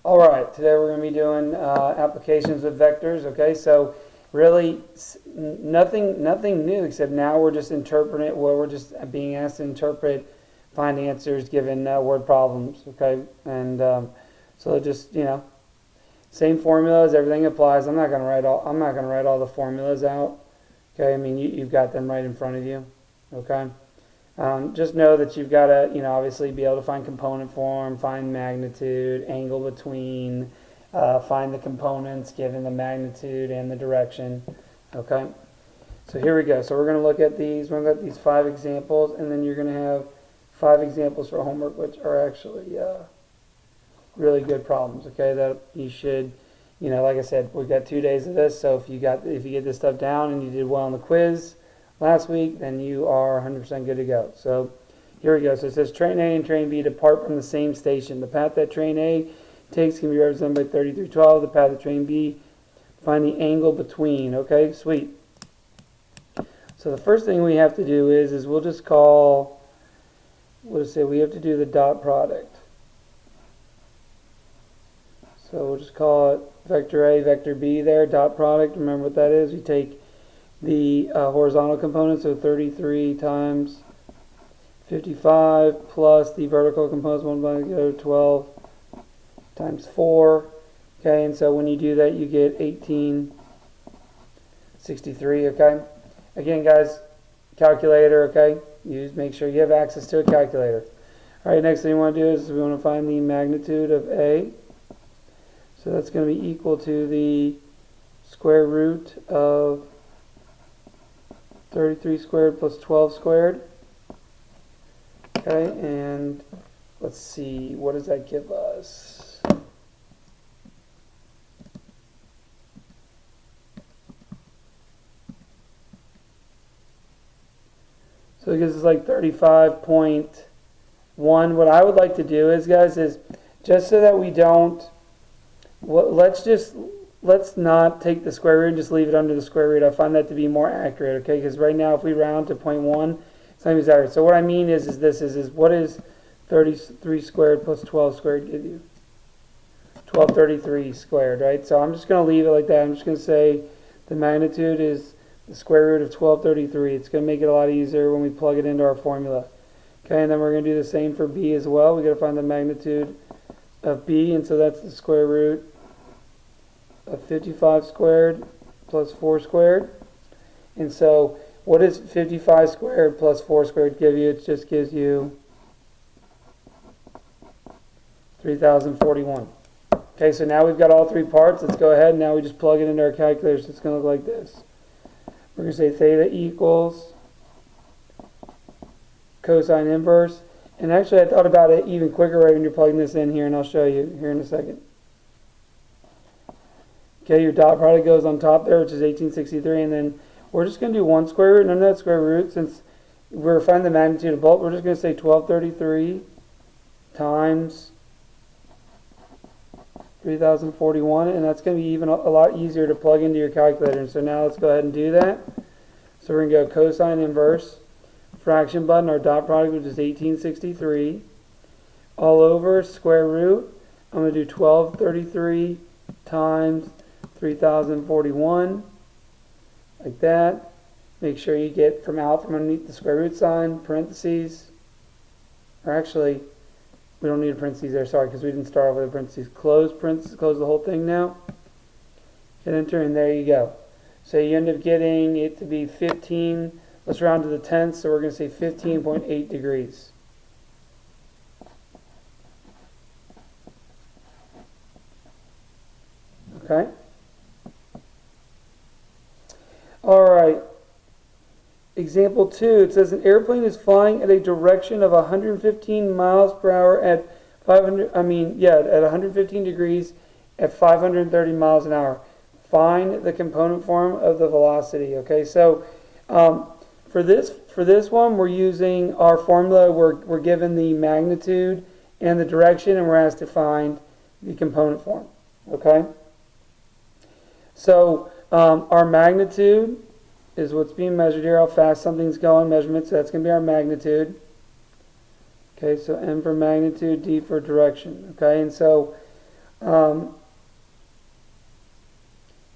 All right, today we're going to be doing applications with vectors. Okay, so really nothing new except now we're just interpreting it. Well, we're just being asked to interpret, find answers given word problems. Okay, and so just same formulas, everything applies. I'm not going to write all the formulas out. Okay, I mean you've got them right in front of you. Okay. Just know that you've got to, obviously be able to find component form, find magnitude, angle between, find the components given the magnitude and the direction. Okay, so here we go. So we're going to look at these. We're going to look at these 5 examples, and then you're going to have 5 examples for homework, which are actually really good problems. Okay, that you should, like I said, we've got 2 days of this. So if you get this stuff down and you did well on the quiz last week, then you are 100% good to go. So here we go. So it says train A and train B depart from the same station. The path that train A takes can be represented by 3312. The path that train B, find the angle between. Okay, sweet. So the first thing we have to do is we'll just say we have to do the dot product. So we'll just call it vector A, vector B there, dot product. Remember what that is? We take the horizontal component, so 33 times 55 plus the vertical components, 1 by 12 times 4. Okay, and so when you do that, you get 1863. Okay, again, guys, calculator. Okay, make sure you have access to a calculator. All right, next thing we want to do is we want to find the magnitude of A. So that's going to be equal to the square root of 33 squared plus 12 squared. Okay, and let's see, what does that give us? So it gives us like 35.1. What I would like to do is, guys, is just so that we don't, let's not take the square root and just leave it under the square root. I find that to be more accurate, okay? Because right now, if we round to 0.1, it's not even accurate. So what I mean is what is 33 squared plus 12 squared give you? 1233 squared, right? So I'm just going to leave it like that. I'm just going to say the magnitude is the square root of 1233. It's going to make it a lot easier when we plug it into our formula. Okay, and then we're going to do the same for B as well. We've got to find the magnitude of B, and so that's the square root of 55 squared plus 4 squared. And so what does 55 squared plus 4 squared give you? It just gives you 3041. Okay, so now we've got all 3 parts. Let's go ahead and now we just plug it into our calculator. So it's going to look like this. We're going to say theta equals cosine inverse. And actually I thought about it even quicker right when you're plugging this in here, and I'll show you here in a second. Okay, your dot product goes on top there, which is 1863, and then we're just going to do 1 square root, none of that square root. Since we're finding the magnitude of both, we're just going to say 1233 times 3041, and that's going to be even a lot easier to plug into your calculator. And so now let's go ahead and do that. So we're going to go cosine inverse, fraction button, our dot product, which is 1863, all over square root. I'm going to do 1233 times 3041, like that. Make sure you get from underneath the square root sign, parentheses, or actually, we don't need a parentheses there, sorry, because we didn't start off with a parentheses. Close the whole thing now. Hit enter, and there you go. So you end up getting it to be 15, let's round to the tenths, so we're going to say 15.8 degrees. Okay? Alright. Example 2, it says an airplane is flying at a direction of 115 miles per hour at 115 degrees at 530 miles an hour. Find the component form of the velocity. Okay, so for this one, we're using our formula. We're given the magnitude and the direction, and we're asked to find the component form. Okay, so our magnitude is what's being measured here, how fast something's going, measurement, so that's going to be our magnitude. Okay, so M for magnitude, D for direction. Okay, and so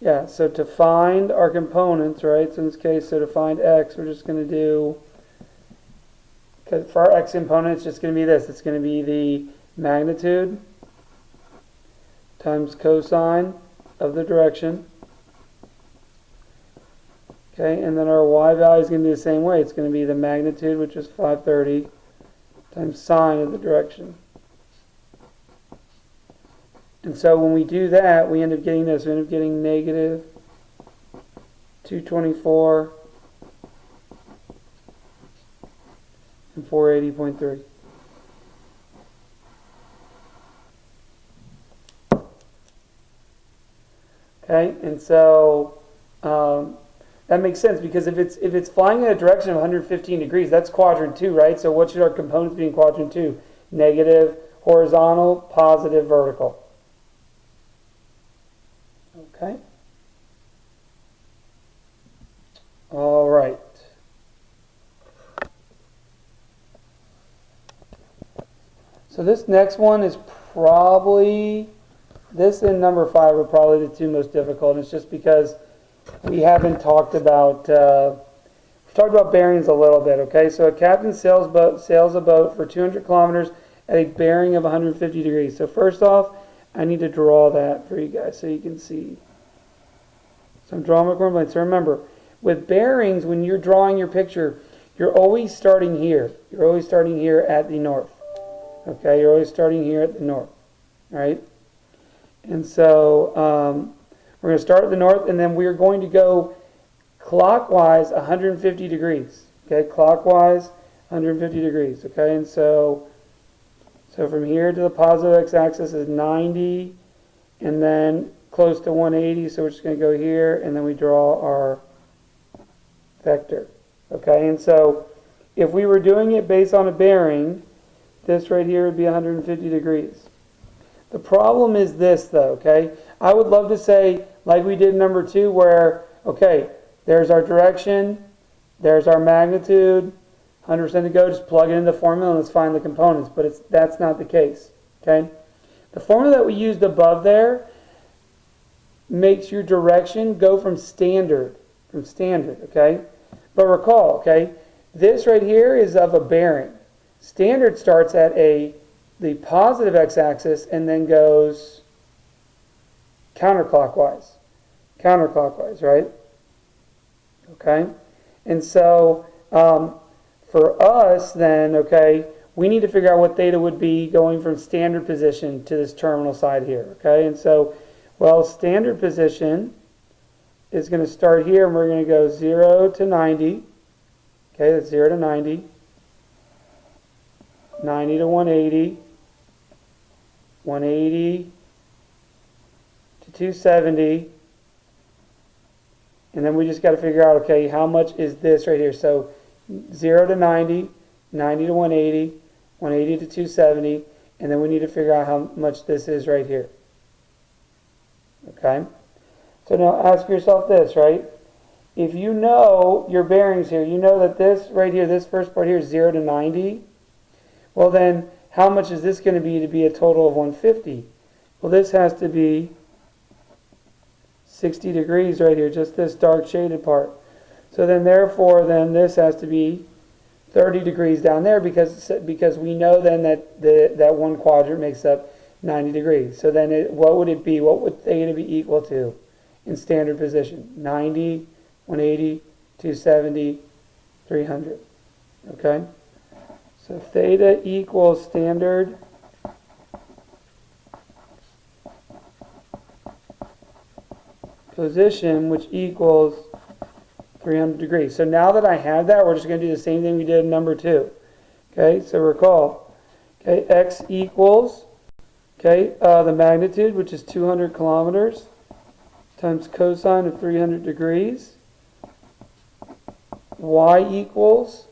Yeah, so to find our components, right, so in this case, so to find x, we're just going to do, because for our x component, it's just going to be this. It's going to be the magnitude times cosine of the direction. Okay, and then our y value is going to be the same way. It's going to be the magnitude, which is 530, times sine of the direction. And so when we do that, we end up getting this. We end up getting negative 224 and 480.3. Okay, and so that makes sense, because if it's flying in a direction of 115 degrees, that's quadrant 2, right? So what should our components be in quadrant 2? Negative horizontal, positive vertical. Okay. All right. So this next one is probably, this and number 5 are probably the two most difficult. And it's just because we haven't talked about, we've talked about bearings a little bit, okay? So a captain sails a boat for 200 kilometers at a bearing of 150 degrees. So first off, I need to draw that for you guys so you can see. So I'm drawing my cornblade. So remember, with bearings, when you're drawing your picture, you're always starting here. You're always starting here at the north. Okay, you're always starting here at the north, right? And so we're going to start at the north, and then we're going to go clockwise 150 degrees. Okay, clockwise 150 degrees. Okay, and so from here to the positive x-axis is 90, and then close to 180, so we're just going to go here, and then we draw our vector. Okay, and so if we were doing it based on a bearing, this right here would be 150 degrees. The problem is this, though, okay? I would love to say, like we did in number 2, where, okay, there's our direction, there's our magnitude, 100% to go, just plug it in the formula and let's find the components. But that's not the case, okay? The formula that we used above there makes your direction go from standard, okay? But recall, okay, this right here is of a bearing. Standard starts at the positive x-axis and then goes counterclockwise, right? Okay? And so for us then, okay, we need to figure out what theta would be going from standard position to this terminal side here, okay? And so, well, standard position is going to start here, and we're going to go 0 to 90. Okay, that's 0 to 90. 90 to 180. 180 to 270. And then we just got to figure out, okay, how much is this right here? So 0 to 90, 90 to 180, 180 to 270, and then we need to figure out how much this is right here. Okay? So now ask yourself this, right? If you know your bearings here, you know that this right here, this first part here is 0 to 90. Well then, how much is this going to be a total of 150? Well, this has to be 60 degrees right here, just this dark shaded part. So then therefore, then this has to be 30 degrees down there because we know then that that one quadrant makes up 90 degrees. So then what would it be? What would theta be equal to in standard position? 90, 180, 270, 300. Okay? So theta equals standard position, which equals 300 degrees. So now that I have that, we're just going to do the same thing we did in number 2. Okay, so recall, okay, x equals, okay, the magnitude, which is 200 kilometers, times cosine of 300 degrees. Y equals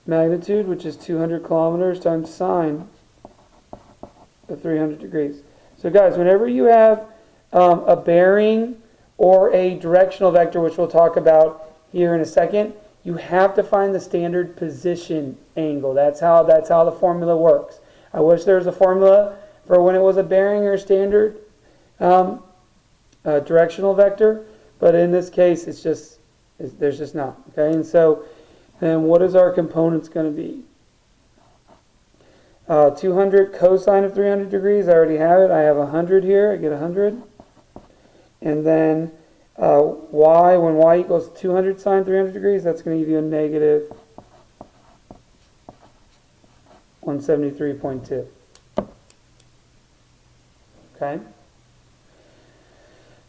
magnitude, which is 200 kilometers, times sine of 300 degrees. So guys, whenever you have a bearing or a directional vector, which we'll talk about here in a second, you have to find the standard position angle. That's how the formula works. I wish there was a formula for when it was a bearing or standard directional vector, but in this case, there's just not. Okay, and so then what is our components going to be? 200 cosine of 300 degrees, I already have it. I have 100 here, I get 100. And then y, when y equals 200 sine 300 degrees, that's going to give you a negative 173.2. Okay?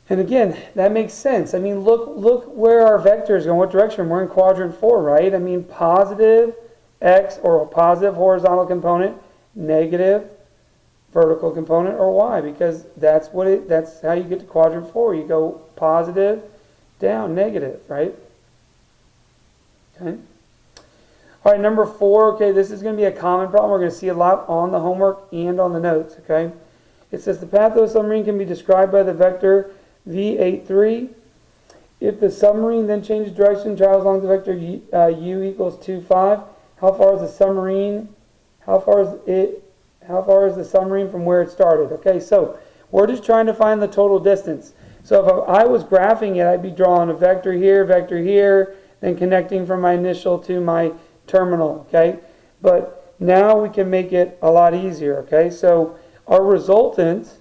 And again, that makes sense. I mean, look where our vector is going, what direction. We're in quadrant 4, right? I mean, positive x, or a positive horizontal component, negative vertical component, or y, because that's how you get to quadrant 4. You go positive, down, negative, right? Okay. All right, number 4, okay, this is going to be a common problem. We're going to see a lot on the homework and on the notes, okay? It says the path of a submarine can be described by the vector v83. If the submarine then changes direction and travels along the vector u equals 2, 5, how far is the submarine? How far is the submarine from where it started? Okay, so we're just trying to find the total distance. So if I was graphing it, I'd be drawing a vector here, then connecting from my initial to my terminal, okay? But now we can make it a lot easier, okay? So our resultant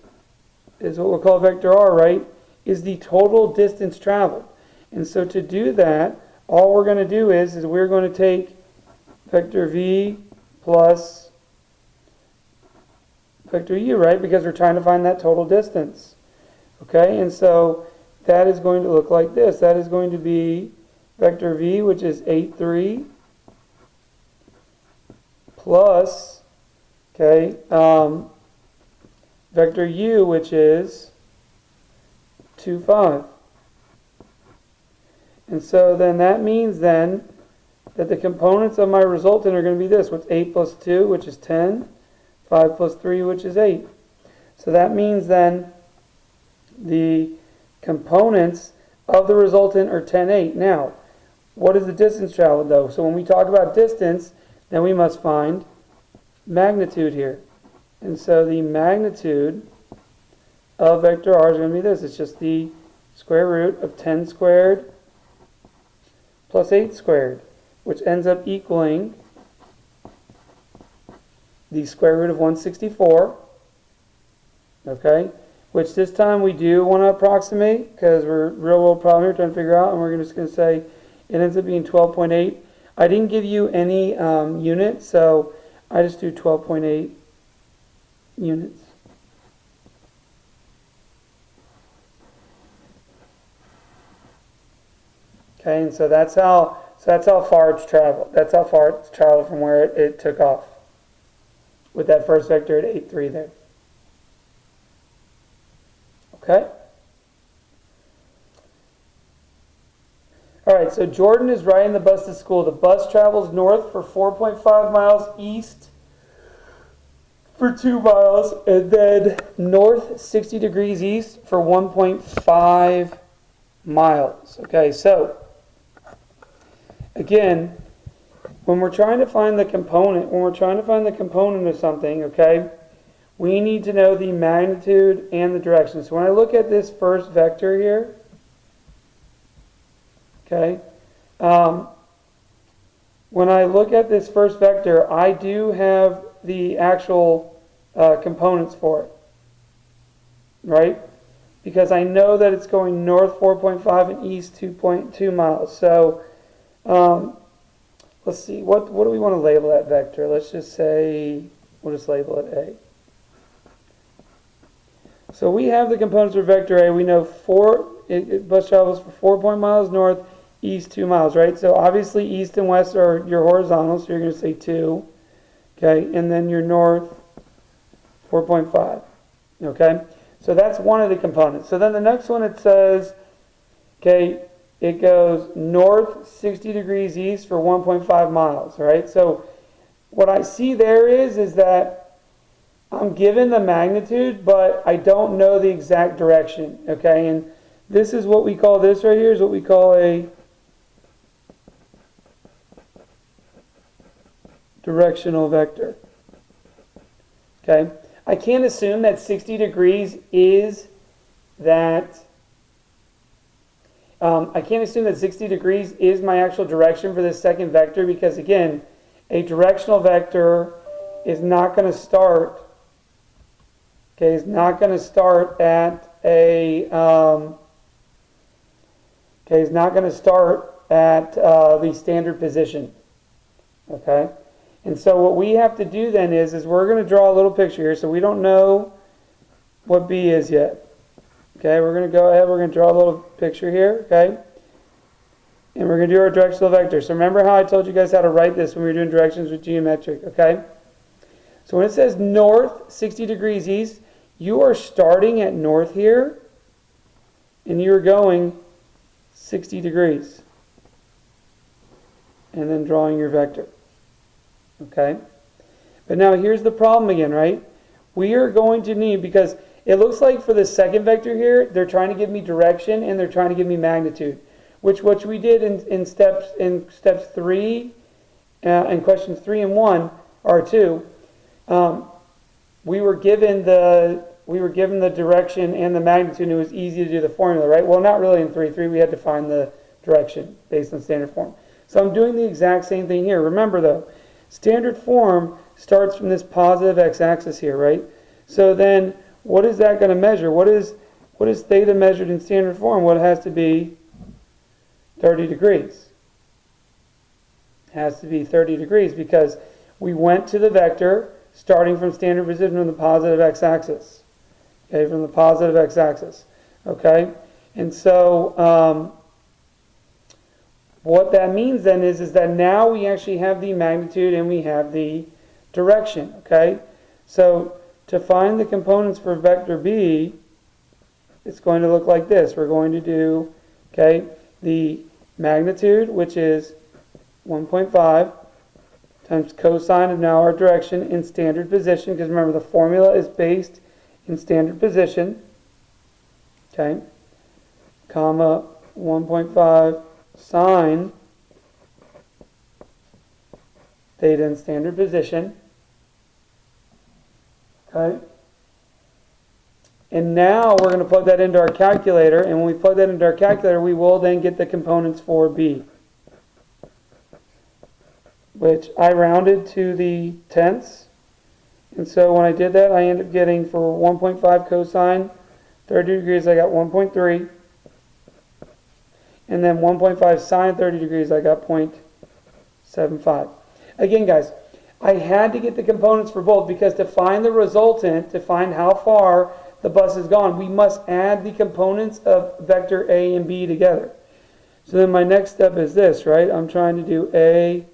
is what we'll call vector r, right? Is the total distance traveled. And so to do that, all we're going to do is we're going to take vector v plus vector u, right? Because we're trying to find that total distance. Okay, and so that is going to look like this. That is going to be vector v, which is 8, 3, plus, okay, vector u, which is 2, 5. And so then that means then that the components of my resultant are going to be this. What's 8 plus 2, which is 10, 5 plus 3, which is 8. So that means then the components of the resultant are 10, 8. Now, what is the distance traveled though? So when we talk about distance, then we must find magnitude here. And so the magnitude of vector r is going to be this. It's just the square root of 10 squared plus 8 squared, which ends up equaling the square root of 164, okay, which this time we do want to approximate because we're real world problem here trying to figure out, and we're just going to say it ends up being 12.8. I didn't give you any units, so I just do 12.8 units. Okay, and so that's how far it's traveled. That's how far it's traveled from where it took off with that first vector at 8, 3 there. Okay? All right, so Jordan is riding the bus to school. The bus travels north for 4.5 miles, east for 2 miles, and then north 60 degrees east for 1.5 miles. Okay, so again, when we're trying to find the component, of something, okay, we need to know the magnitude and the direction. So when I look at this first vector here, okay, when I look at this first vector, I do have the actual components for it, right? Because I know that it's going north 4.5 and east 2.2 miles. So let's see, what do we want to label that vector? Let's just say, we'll just label it A. So we have the components for vector A. We know bus travels for 4 miles north, east 2 miles, right? So obviously east and west are your horizontal, so you're going to say 2. Okay, and then your north 4.5. Okay, so that's one of the components. So then the next one, it says, okay, it goes north 60 degrees east for 1.5 miles, right? So what I see there is that I'm given the magnitude, but I don't know the exact direction, okay? And this is what we call, this right here is what we call a directional vector, okay? I can't assume that 60 degrees is that, I can't assume that 60 degrees is my actual direction for this second vector, because again, a directional vector is not going to start, okay, is not going to start at a, okay, is not going to start at the standard position, okay? And so what we have to do then is we're going to draw a little picture here. So we don't know what B is yet. Okay, we're going to go ahead, we're going to draw a little picture here, okay? And we're going to do our directional vector. So remember how I told you guys how to write this when we were doing directions with geometric, okay? So when it says north, 60 degrees east, you are starting at north here, and you are going 60 degrees. And then drawing your vector. Okay? But now here's the problem again, right? We are going to need, because it looks like for the second vector here, they're trying to give me direction and they're trying to give me magnitude, which we did in steps 3 and questions 3 and 1 or 2. We were given the direction and the magnitude, and it was easy to do the formula, right? Well, not really in 3 we had to find the direction based on standard form. So I'm doing the exact same thing here. Remember though, standard form starts from this positive x-axis here, right? So then what is that going to measure? What is theta measured in standard form? Well, it has to be 30 degrees. It has to be 30 degrees because we went to the vector starting from standard position on the positive x-axis. Okay, from the positive x-axis. Okay? And so what that means then is that now we actually have the magnitude and we have the direction. Okay? So to find the components for vector B, it's going to look like this. We're going to do, okay, the magnitude, which is 1.5 times cosine of now our direction in standard position, because remember the formula is based in standard position, okay, comma 1.5 sine theta in standard position, okay. And now we're going to plug that into our calculator, and when we plug that into our calculator, we will then get the components for B, which I rounded to the tenths. And so when I did that, I ended up getting for 1.5 cosine 30 degrees, I got 1.3. And then 1.5 sine 30 degrees, I got 0.75. Again, guys, I had to get the components for both because to find the resultant, to find how far the bus has gone, we must add the components of vector A and B together. So then my next step is this, right? I'm trying to do A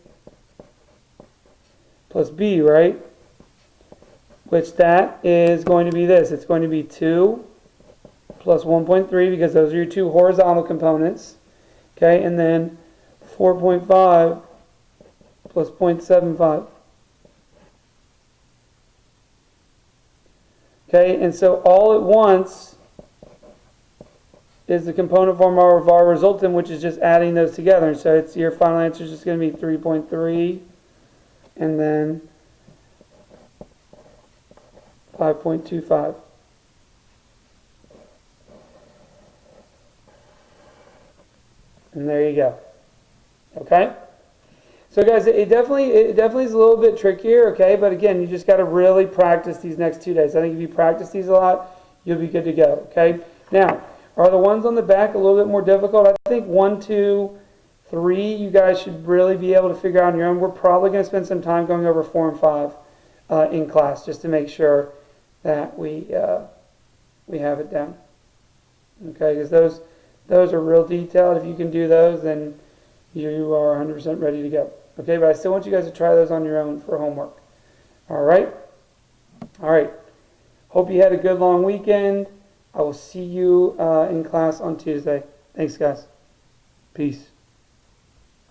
plus B, right? Which that is going to be this. It's going to be 2 plus 1.3 because those are your two horizontal components. Okay, and then 4.5 plus 0.75. Okay, and so all at once is the component form of our resultant, which is just adding those together. And so it's your final answer is just going to be 3.3 and then 5.25. And there you go. Okay? So guys, it definitely is a little bit trickier, okay? But again, you just got to really practice these next 2 days. I think if you practice these a lot, you'll be good to go, okay? Now, are the ones on the back a little bit more difficult? I think 1, 2, 3, you guys should really be able to figure out on your own. We're probably going to spend some time going over 4 and 5 in class just to make sure that we have it down. Okay, because those are real detailed. If you can do those, then you are 100% ready to go. Okay, but I still want you guys to try those on your own for homework. All right? All right. Hope you had a good long weekend. I will see you in class on Tuesday. Thanks, guys. Peace.